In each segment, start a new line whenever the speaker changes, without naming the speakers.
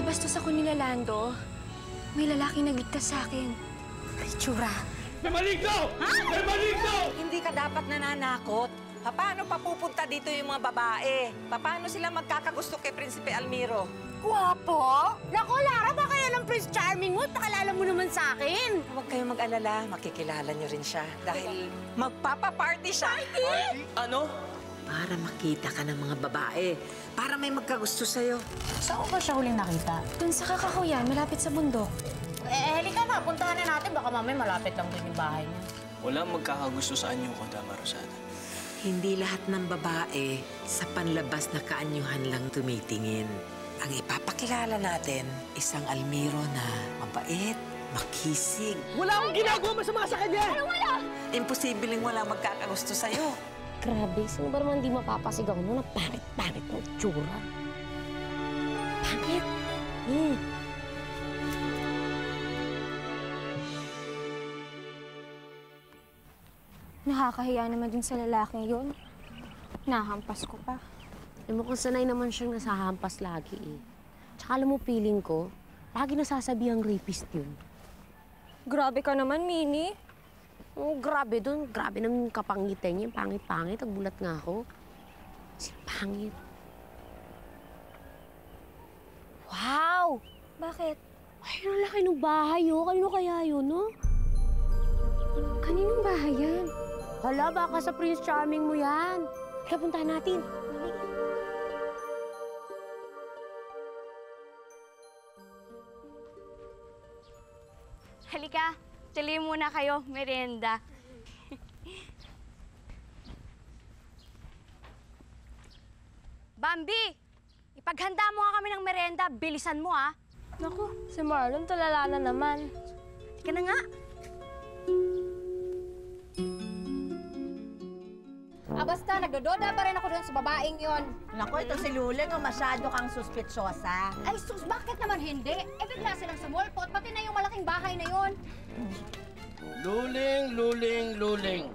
Binabastos ako nila Lando. May lalaki nagligtas sa akin.
Ritsura.
May maligno! Ha? May maligno!
Hindi ka dapat nananakot. Paano papupunta dito yung mga babae? Paano sila magkakagusto kay Prinsipe Almiro?
Gwapo? Naku, Lara, baka yan ang Prince Charming mo. Pakalala mo naman sa akin.
Huwag kayong mag-alala. Makikilala niyo rin siya. Dahil magpapaparty siya.
Party? Ano?
Para makita ka ng mga babae. Para may magkagusto sa'yo.
Saan ko ba siya huling nakita?
Dun sa kakakuyan, malapit sa bundok.
Halika na. Puntahan na natin. Baka mamaya malapit lang din yung bahay niya.
Walang magkakagusto sa anyo ko, Dama Rosada.
Hindi lahat ng babae sa panlabas na kaanyuhan lang tumitingin. Ang ipapakilala natin, isang Almiro na mabait, makisig.
Wala akong ginagawa masama sa kanya!
Anong wala?
Imposibleng wala magkakagusto sa'yo.
Grabe, sino ba naman di mapapasigaw mo na pangit-pangit ng tsura? Pangit!
Nakakahiya naman din sa lalaking yun. Nahampas ko pa.
Eh, mukhang sanay naman siyang nasahampas lagi eh. Tsaka alam mo, feeling ko, lagi nasasabihang rapist yun.
Grabe ka naman, Mini.
Oh, grabe dun. Grabe naman yung kapangitan niya. Pangit-pangit. Nagbulat nga ako. Si pangit. Wow!
Bakit?
Ay, ang laki ng bahay, oh. Kanino kaya yun, no?
Kaninong bahay yan?
Hala, baka sa Prince Charming mo yan. Kaya puntahan natin.
Halika, tuloy muna kayo, merienda. Bambi! Ipaghanda mo nga kami ng merienda, bilisan mo ha.
Naku, si Marlon tulala na naman.
Ika na nga.
Basta, nagdododa pa rin ako doon sa babaeng yon.
Naku, ito si Luling, masyado kang suspitsosa.
Ay, sus, bakit naman hindi? Eh, bigla silang sumulpot, pati na yung malaking bahay na yon.
Luling.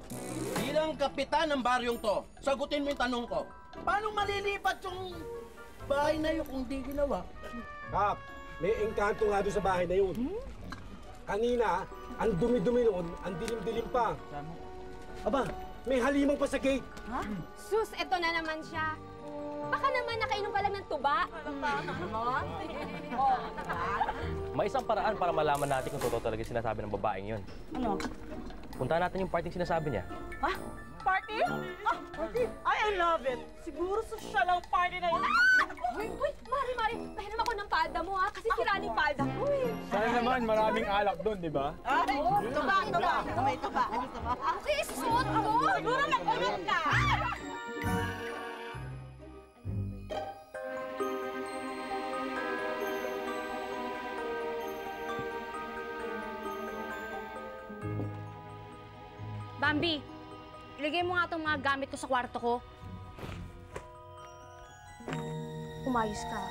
Bilang kapitan ng baryong to, sagutin mo yung tanong ko. Paano malilipat yung bahay na yun kung di ginawa?
Kap, may engkanto nga doon sa bahay na yun. Kanina, ang dumi-dumi noon, ang dilim-dilim pa. Aba, may halimaw pa sa gate.
Ha? Sus, eto na naman siya. Baka naman nakainom ka lang ng tuba.
May isang paraan para malaman natin kung totoo talaga yung sinasabi ng babaeng yun.
Ano?
Puntahan natin yung parting sinasabi niya.
Ha? Party? Ah, party? I love it. Siguro social ang party na yun.
Uy, Mari, pahiram ako ng palda mo ha, kasi sira ni palda ko eh.
Sana naman, maraming alak doon, di ba?
Tuba. May tuba.
Ako kaya isuot ko.
Siguro nag-unod ka.
Bambi, ilagay mo nga itong mga gamit ko sa kwarto ko.
Umayos ka.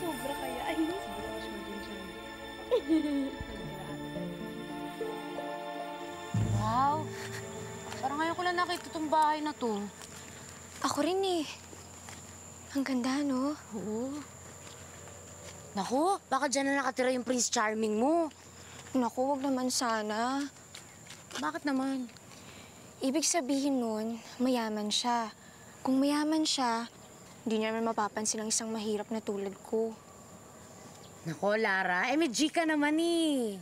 Sobra kaya. Ay,
Wow! Parang ngayon ko lang nakita itong bahay na to.
Ako rin eh. Ang ganda, no?
Oo. Naku, baka dyan na nakatira yung Prince Charming mo.
Naku, wag naman sana.
Bakit naman?
Ibig sabihin nun, mayaman siya. Kung mayaman siya, hindi niya naman mapapansin ang isang mahirap na tulad ko.
Naku, Lara, may G ka naman eh.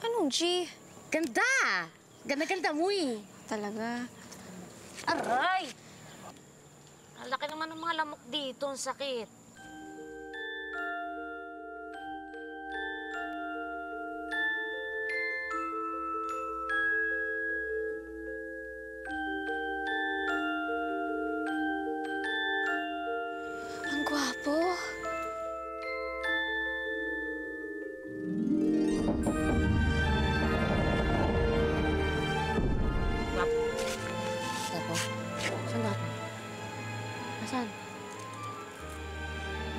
Anong G?
Ganda! Ganda-ganda mo eh.
Talaga?
Aray! Ang laki naman ng mga lamok dito, ang sakit.
Ang gwapo.
Tapo? Saan natin? Nasaan?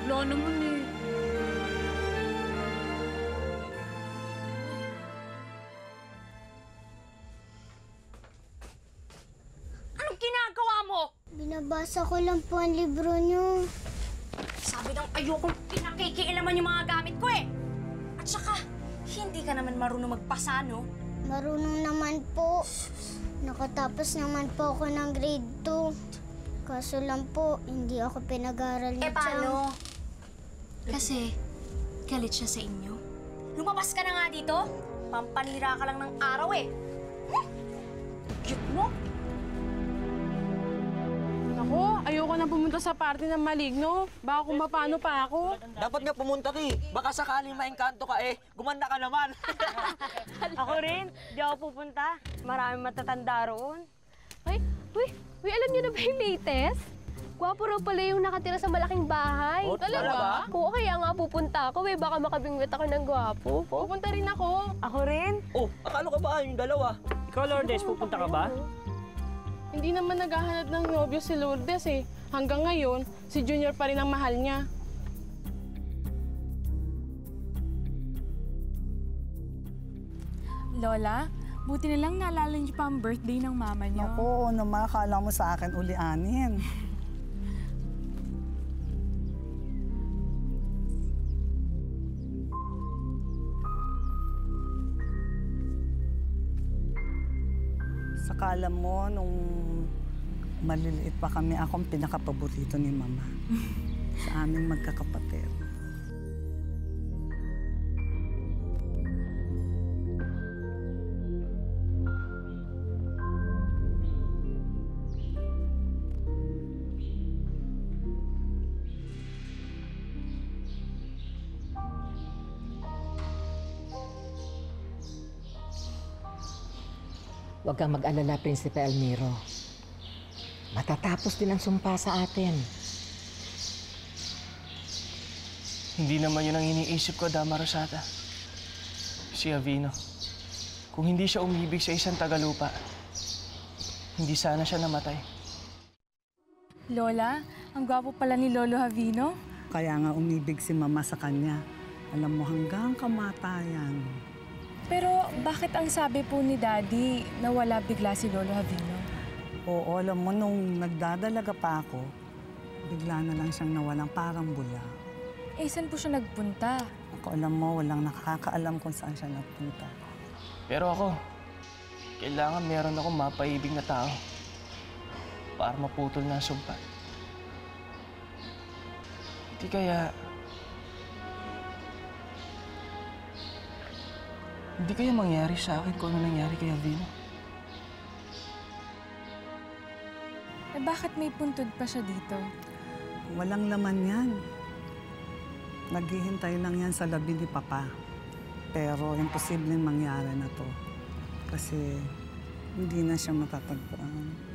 Wala naman eh.
Binabasa ko lang po ang libro niyo.
Sabi ng ayokong pinakikialaman yung mga gamit ko eh. At saka, hindi ka naman marunong magpasa, no?
Marunong naman po. Nakatapos naman po ako ng grade 2. Kaso lang po, hindi ako pinag-aral ni
Eh, paano?
Chang.
Kasi, galit siya sa inyo. Lumabas ka na nga dito. Pampanira ka lang ng araw eh. Cute mo.
Ako, ayoko na pumunta sa party ng maligno. Baka kung mapano pa ako.
Dapat nga pumunta ka eh. Baka sakaling maengkanto ka eh. Gumanda ka naman.
Ako rin, di ako pupunta. Maraming matatanda roon.
Ay, uy, alam niyo na ba yung latest? Gwapo raw pala yung nakatira sa malaking bahay.
Oh, talaga?
Oo, kaya nga pupunta ako eh. Baka makabingwit ako ng gwapo.
Pupunta rin ako.
Ako rin.
Oh, akala ko ba yung dalawa?
Ikaw, Lourdes, pupunta ka ba?
Hindi naman naghahanap ng nobyo si Lourdes eh. Hanggang ngayon, si Junior pa rin ang mahal niya.
Lola, buti na lang naalala niyo pa ang birthday ng mama niyo.
Oo naman, akala mo sa akin ulianin. Sakala mo, nung maliliit pa kami, akong pinakapaborito ni Mama. Sa aming magkakapatid.
Huwag kang mag-alala, Prinsipe Almiro. Matatapos din ang sumpa sa atin.
Hindi naman yun ang iniisip ko, Dama Rosata. Si Avino. Kung hindi siya umibig sa isang Tagalupa, hindi sana siya namatay.
Lola, ang gwapo pala ni Lolo Javino.
Kaya nga umibig si Mama sa kanya. Alam mo, hanggang kamatayan.
Pero bakit ang sabi po ni Daddy na wala bigla si Lolo Javino?
Oo, alam mo, nung nagdadalaga pa ako, bigla na lang siyang nawalang parang bula.
Eh, saan po siya nagpunta?
Ako, alam mo, walang nakakaalam kung saan siya nagpunta.
Pero ako, kailangan meron akong mapaibig na tao para maputol na ang sumpa. Hindi kaya mangyari sa akin kung ano nangyari kay Avino?
Eh, bakit may puntod pa siya dito?
Walang laman yan. Naghihintay lang yan sa labi ni Papa. Pero imposibleng mangyari na to. Kasi hindi na siya matatagpuan.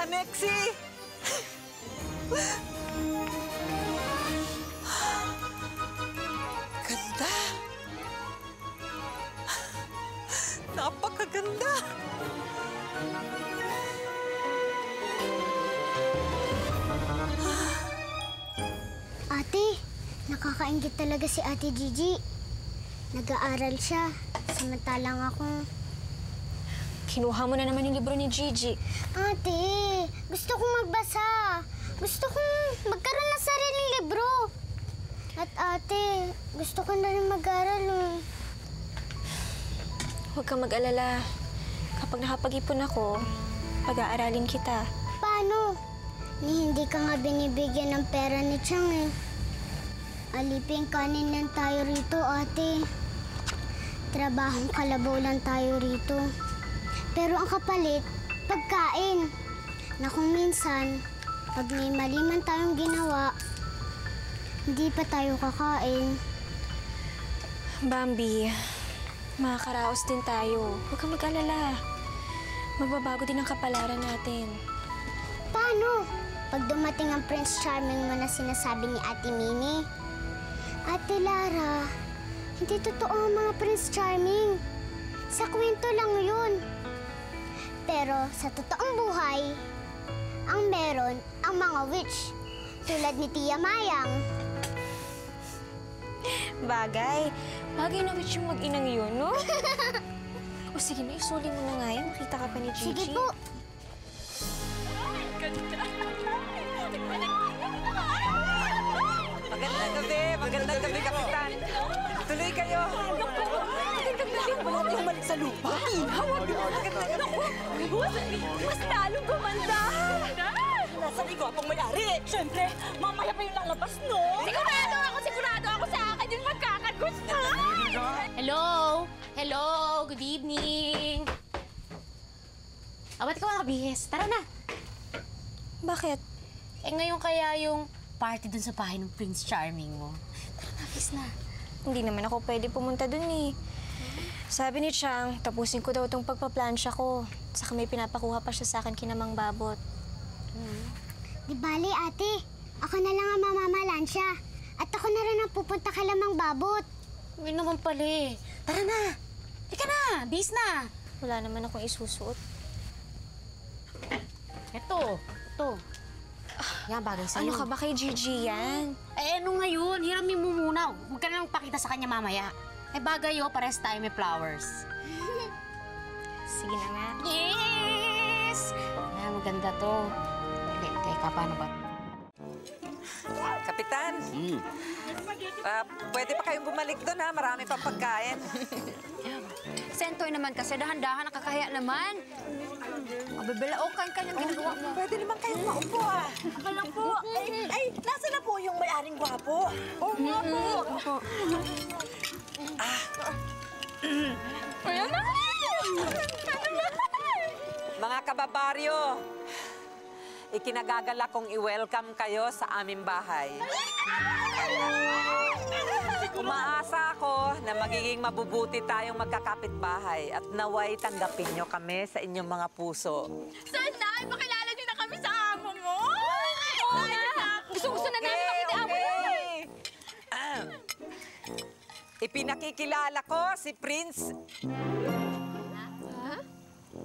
Anexi!
Ganda! Napakaganda!
Ate, nakakaingit talaga si Ate Gigi. Nag-aaral siya, samantalang ako.
Kinuha mo na naman yung libro ni Gigi.
Ate, gusto kong magbasa. Gusto kong magkaroon ng sariling libro. At ate, gusto ko na rin mag-aral.
Huwag kang mag-alala. Kapag nakapag-ipon ako, pag-aaralin kita.
Paano? Hindi ka nga binibigyan ng pera ni Chang eh. Aliping kanin lang tayo rito, ate. Trabahong kalabaw lang tayo rito. Pero ang kapalit, pagkain. Na kung minsan, pag may mali man tayong ginawa, hindi pa tayo kakain.
Bambi, makakaraos din tayo. Huwag kang mag-alala. Magbabago din ang kapalaran natin.
Paano? Pag dumating ang Prince Charming mo na sinasabi ni Ate Mini. Ate Lara, hindi totoo ang mga Prince Charming. Sa kwento lang yun. Pero sa totoong buhay, ang meron ang mga witch. Tulad ni Tia Mayang.
Bagay. Bagay na witch yung mag-inang yun, no? O sige na, isuli mo na nga yan. Makita ka pa ni Gigi.
Sige po.
Magandang gabi, Kapitan. Tuloy kayo.
Magandang gabi. Wala tayong balik sa lupa. Hawag mo. Mas lalong gumanda. Nasaan ikaw pang may-ari? Siyempre, mamaya pa yung lalabas, no? Sigurado ako sa akin yung magkakagusto.
Hello? Hello? Good evening. Ba't ka mga bihis? Tara na.
Bakit?
Ngayon kaya yung party dun sa bahay ng Prince Charming mo. Tara na, please na.
Hindi naman ako pwede pumunta dun eh. Sabi ni Chang, tapusin ko daw itong pagpaplansya ko. Saka may pinapakuha pa siya sa akin kinamang babot.
Di bali, ate. Ako na lang ang mamamalansya. At ako na rin ang pupunta ka lamang babot.
Hindi naman pala eh. Tara na. Ika na, bis na.
Wala naman akong isusuot.
Ito. Yan, bagay sa'yo.
Ano ka ba kay Gigi yan?
Ano ngayon? Hiramin mo muna. Huwag ka nang pakita sa kanya mamaya. Bagay pares tayo may flowers.
Sige na nga.
Yes! Maganda to. Teka, paano ba?
Kapitan, pwede pa kayong bumalik doon, ha? Marami pang pagkain.
Sentoy naman kasi, dahan-dahan, nakakahiya naman. Mabibalaokan ka ng ginagawa mo.
Pwede naman kayong maupo, ha?
Ako lang po. Ay, nasa na po yung may-aring gwapo? Oo nga po.
Ayan na!
Mga kababaryo, ikinagagala kong i-welcome kayo sa aming bahay. Umaasa ako na magiging mabubuti tayong magkakapitbahay at naway tanggapin nyo kami sa inyong mga puso.
Sana, pakilala niyo na kami sa amo mo. Gusto na namin makita amo mo.
Ipinakikilala ko si Prince.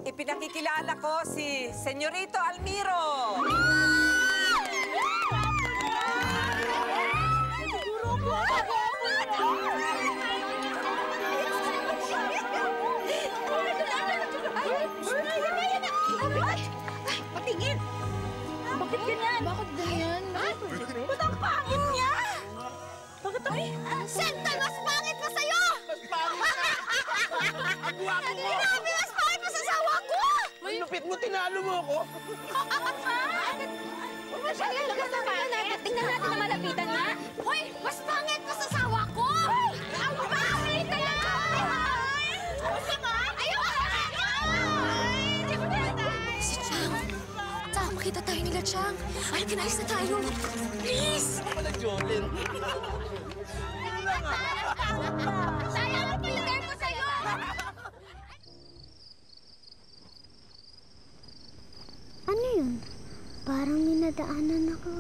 Ipinakikilala ko si Senyorito Almiro.
Patingin! Bakit ganyan? Bakit ganyan? Ba't ang pangit niya? Bakit ang...
Sentoy, mas pangit pa sa'yo!
Mas pangit ka! Ang guwapo mo!
Grabe, mas pangit pa sa asawa ko!
Ang lupit mo, tinalo mo ako!
Masyadong lagas na pangit. Tingnan natin na malapitan nga.
Hoy, mas pangit pa sa asawa ko!
Ang pangit ka lang!
Si Chang! Tsaka makita tayo nila, Chang. Ay, kinayos na tayo. Please!
Ako na, Jolin.
Sayang ang piliter ko sa'yo!
Ano yun? Parang may nadaanan ako.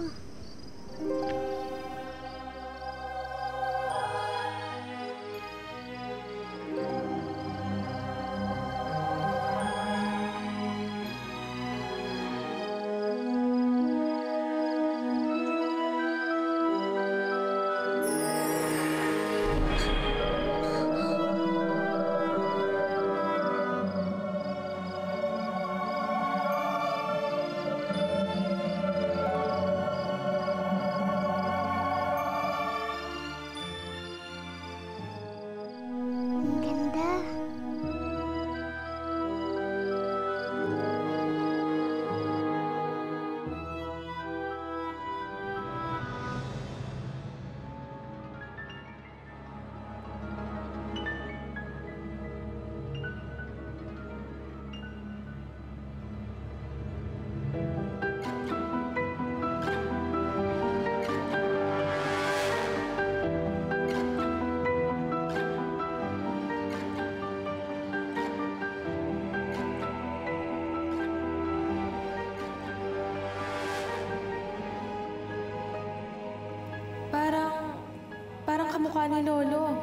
kamukha ni Lolo.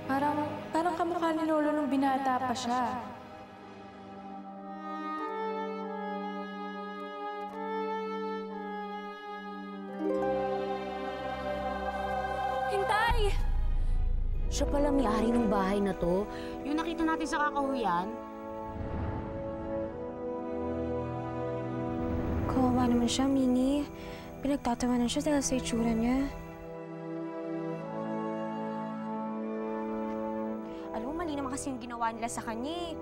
Parang kamukha ni Lolo nung binata pa siya.
Hintay! Siya pala may-ari ng bahay na to. Yung nakita natin sa kakahuyan.
Kawawa naman siya, Minnie. Pinagtatawanan siya dahil sa itsura niya. Alam mo, mali naman kasi yung ginawa nila sa kanya.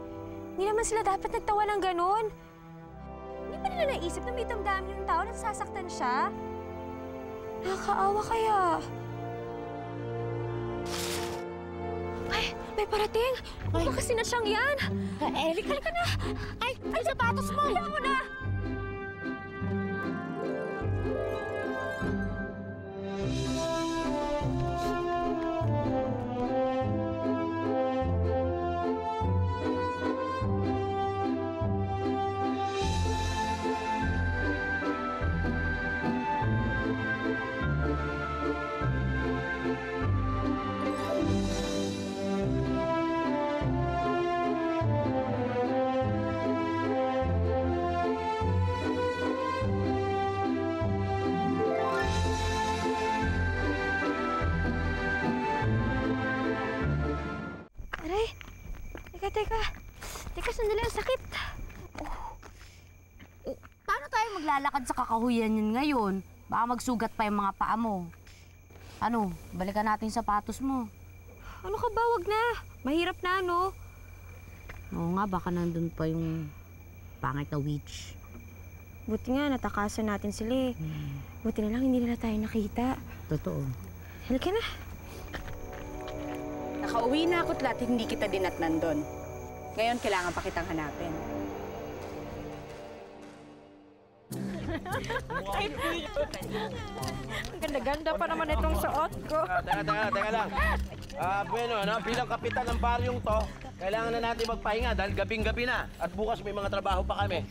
Hindi naman sila dapat nagtawa ng ganun. Hindi pa nila naisip na may damdamin yung tao na sasaktan siya? Nakakaawa kaya. Ay, may parating! Baka kasi na siyang yan! Elik, halika na! Ay, sapatos mo! Kaya mo na! Teka, sandali, ang sakit.
Paano tayo maglalakad sa kakahuyan yun ngayon? Baka magsugat pa yung mga paa mo. Ano, balikan natin yung sapatos mo.
Ano ka ba? Wag na. Mahirap na, no?
Oo nga, baka nandun pa yung pangit na witch.
Buti nga, natakasan natin sila eh. Buti na lang, hindi nila tayo nakita.
Totoo.
Halika na.
Nakauwi na ako't lahat, hindi kita dinatnan doon. Ngayon, kailangan pa kitang hanapin.
Ang ganda-ganda pa naman itong suot ko.
Teka lang. Bueno, bilang kapitan ng baryong to, kailangan na natin magpahinga dahil gabing-gabi na. At bukas may mga trabaho pa kami.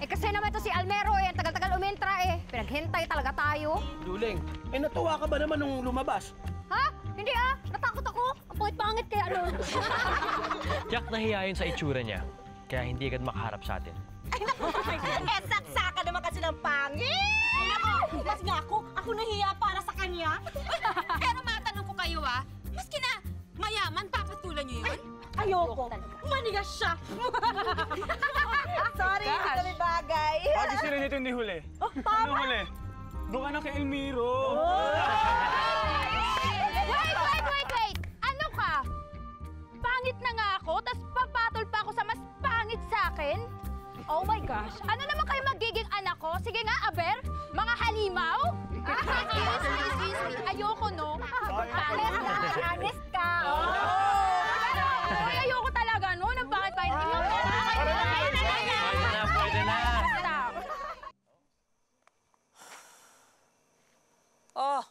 Eh kasi naman to si Almero eh, ang tagal-tagal umentra eh. Pinaghintay talaga tayo.
Duling, natuwa ka ba naman nung lumabas?
Ha? Hindi ah! Natakot ako! Ang pangit-pangit kaya ano?
Jack nahiya yun sa itsura niya, kaya hindi agad makaharap sa atin.
Saksaka naman kasi ng pangit! Ako! Mas nga ako nahiya para sa kanya. Pero matanong ko kayo maski na mayaman, papatulan niyo yun? Ayoko. Manigas siya. Sorry, hindi kami bagay.
Bakit sila nito hindi huli? Ano huli? Doon ka na kay Elmiro.
Wait! Ano ka? Pangit na nga ako, tas papatol pa ako sa mas pangit sa akin? Oh my gosh, ano naman kayo magiging anak ko? Sige nga, Aber, mga halimaw? Excuse me, ayoko no. Honest ka. Ay, ayoko talaga no, nang pangit-pangit.
Pwede na.
Oh,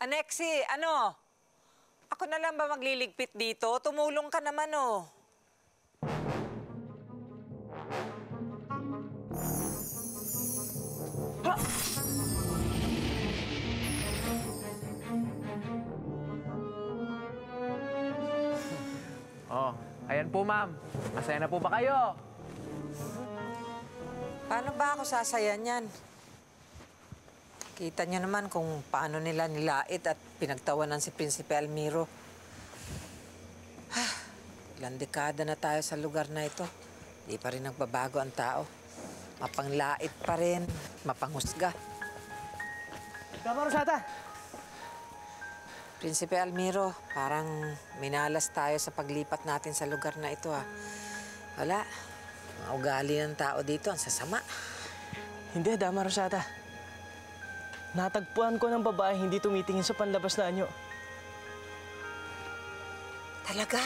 Anexi, ano? Ako na lang ba magliligpit dito? Tumulong ka naman, oh. Ha!
Oh, ayan po, ma'am. Masaya na po ba kayo?
Paano ba ako sasaya niyan? Kita niyo naman kung paano nila nilait at pinagtawanan si Prinsipe Almiro. Ilang dekada na tayo sa lugar na ito. Di pa rin nagbabago ang tao. Mapanglait pa rin, mapanghusga.
Tama, Rosata.
Prinsipe Almiro, parang minalas tayo sa paglipat natin sa lugar na ito, Wala. Mga ugali ng tao dito, ang sasama.
Hindi, Dama Rosata. Natagpuan ko ng babae hindi tumitingin sa panlabas na anyo.
Talaga?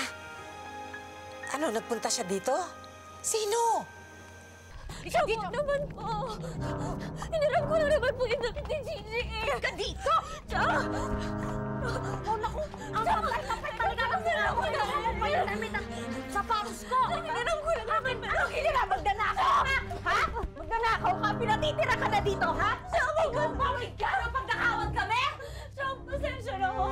Ano, nagpunta siya dito? Sino?
Siya dito naman po. Hiniram ko na naman po yung damit ni Gigi eh. Ka dito? Siya! Oh, naku! Ang kapal-kapal talaga ng hiniram ko na pa yung damit ng sapatos ko. Hiniram ko na naman. Anong hiniram? Magdanakaw ka? Ha? Magdanakaw ka? Pinatitira ka na dito, ha? Oh my God! Oh my God! Ang pagnakawan kami? Siya, pasensya na ako.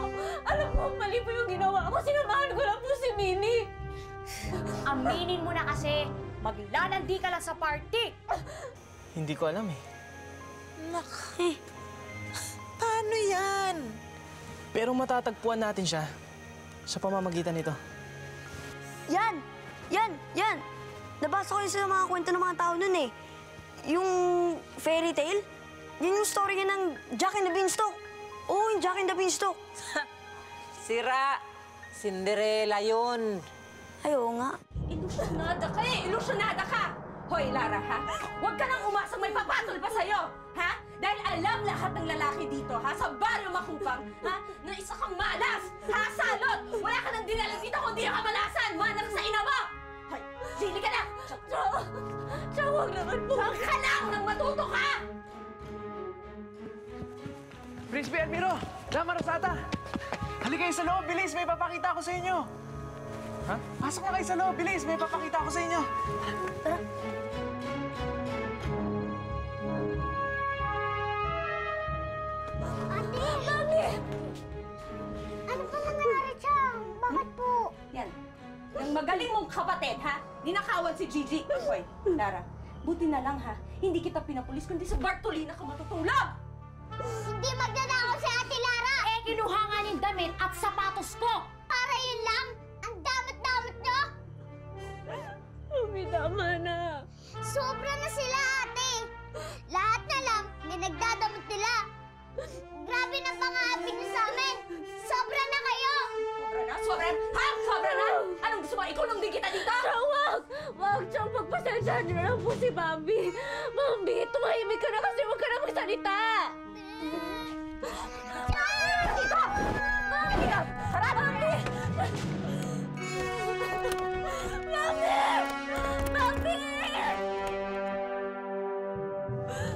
Maglalandi ka lang sa party!
Hindi ko alam eh.
Paano yan?
Pero matatagpuan natin siya sa pamamagitan nito.
Yan! Yan! Nabasa ko yun sa mga kwento ng mga tao nun eh. Yung fairy tale, yun yung story niya ng Jack and the Beanstalk. Oo, yung Jack and the Beanstalk.
Sira! Cinderella yun.
Ay, oo nga.
Ilusyonada ka eh! Ilusyonada ka! Hoy, Lara, ha? Huwag ka nang umasang may papatol pa sa'yo, ha? Dahil alam lahat ng lalaki dito, ha? Sa baryo Makupang, ha? Na isa kang malas, ha? Salot! Wala ka nang dinala dito kundi ang kamalasan! Manak sa ina mo! Hoy, sili ka na! Tiyo, huwag naman po! Huwag ka lang nang matuto ka!
Prinsipe Almiro! Dama Rosata! Halika kayo sa loob, bilis! May papakita ako sa inyo! Ha? Pasok na kayo sa loob, bilis! May papakita ako sa inyo!
Tara!
Mami! Ano pa nangyari, Chang? Bakit po?
Yan. Yung magaling mong kapatid, ha? Ninakawan si Gigi. Hoy, Lara, buti na lang, ha? Hindi kita pinapulis, kundi sa Bartolina ka matutulog!
Hindi magnanakaw si Ate Lara!
Eh, kinuha nga ng damit at sapatos ko!
Para yun lang? Ang damot-damot nyo?
Mami, tama na.
Sobra na sila, ate! Lahat na lang, may nagdadamot nila. Grabe na pang-aabig niyo sa amin! Sobra na kayo!
Sobra na? Sobra na? Ha? Sobra na? Anong gusto mo? Ikulong din kita dito?
Wag! Wag, Chang! Pagpasensyahan niyo na lang po si Bambi. Bambi, tumahimik ka na kasi huwag ka na magsalita!
Dito! Bambi! Tara, Bambi!
Bambi! Bambi!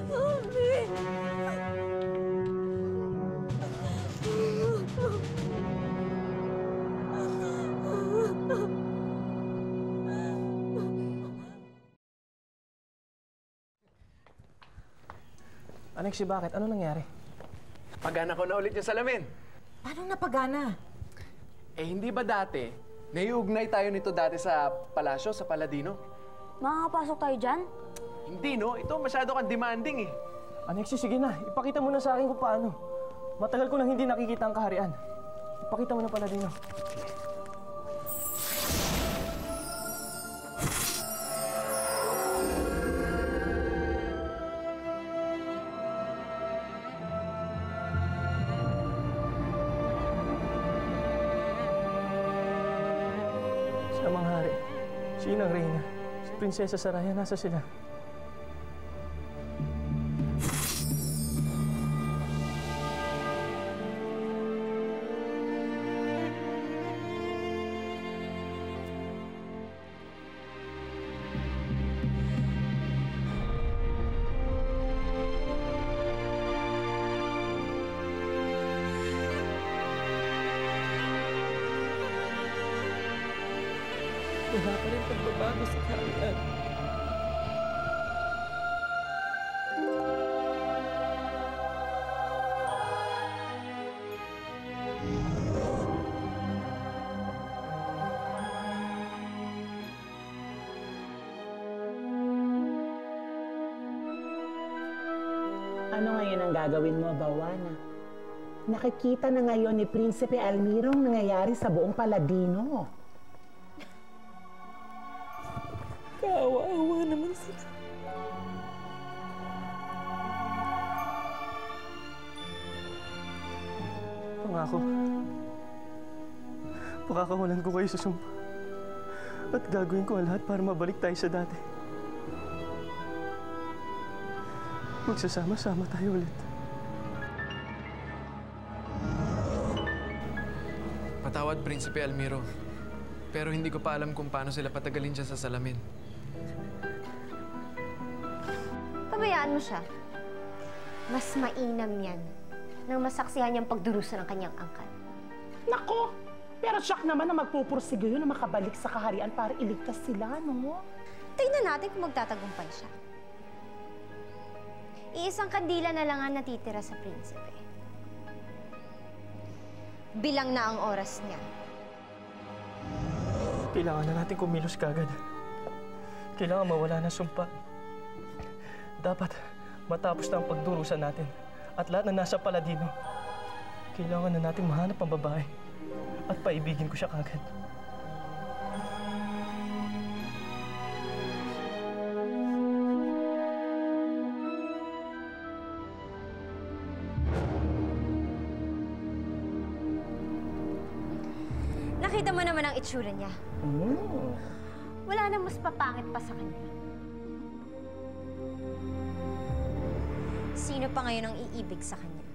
Bambi!
Alexi, bakit? Ano nangyari?
Pagana ko na ulit yung salamin.
Paano napagana?
Eh, hindi ba dati, naiugnay tayo nito dati sa palasyo, sa Paladino?
Makakapasok tayo dyan?
Hindi, no? Ito masyado kang demanding eh.
Alexi, sige na. Ipakita mo na sa akin kung paano. Matagal ko nang hindi nakikita ang kaharian. Ipakita mo na pala, Dino. Sa mga hari, si Inang Reyna, si Prinsesa Saraya, nasa sila. Wala pa rin pagbabago sa kaharian.
Ano ngayon ang gagawin mo, Bawana? Nakikita na ngayon ni Prinsipe Almiro ang nangyayari sa buong Paladino.
Kaawa-awa naman sila.
Pangako. Pakakawalan ko kayo sa sumpa. At gagawin ko ang lahat para mabalik tayo sa dati. Magsasama-sama tayo ulit.
Patawad, Prinsipe Almiro. Pero hindi ko pa alam kung paano sila patagalin siya sa salamin.
Pabayaan mo siya. Mas mainam yan nang masaksihan niyang pagdurusa ng kanyang angkan.
Nako! Pero siyak naman na magpupursige yun na makabalik sa kaharian para iligtas sila, no?
Tignan natin kung magtatagumpay siya. Iisang kandila na lang ang natitira sa prinsipe. Bilang na ang oras niya.
Kailangan na natin kumilos kagad. Kailangan mawala ng sumpa. Dapat matapos na ang pagdurusa natin at lahat na nasa Paladino. Kailangan na natin mahanap ang babae at paibigin ko siya kagad.
Nakita mo naman ang itsura niya. Wala nang mas papangit pa sa kanya. Sino pa ngayon ang iibig sa kanya?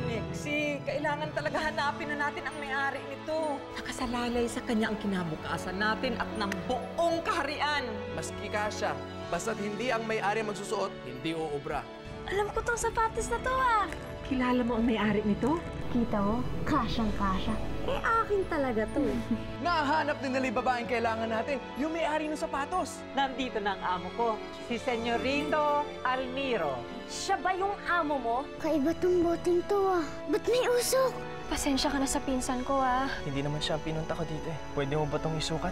Nexie, kailangan talaga hanapin na natin ang may-ari nito. Nakasalalay sa kanya ang kinabukasan natin at ng buong kaharian.
Maski kasya, basta't hindi ang may-ari magsusuot, hindi uubra.
Alam ko tong sapatos na to ah.
Kilala mo ang may-ari nito?
Kita mo? Kasyang-kasya.
Eh, akin talaga to.
Nahanap din nila yung babaeng kailangan natin, yung may-ari ng sapatos.
Nandito na ang amo ko, si Senyorito Almiro.
Siya ba yung amo mo?
Kaiba tong boting to ah. Ba't may usok?
Pasensya ka na sa pinsan ko ah.
Hindi naman siya ang pinunta ko dito eh. Pwede mo ba itong isukat?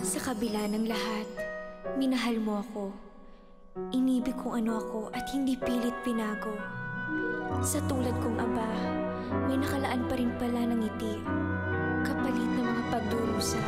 Sa kabila ng lahat, minahal mo ako. Inibig kung ano ako at hindi pilit pinago. Sa tulad kong aba, may nakalaan pa rin pala ng ngiti, kapalit ng mga pagdurusa.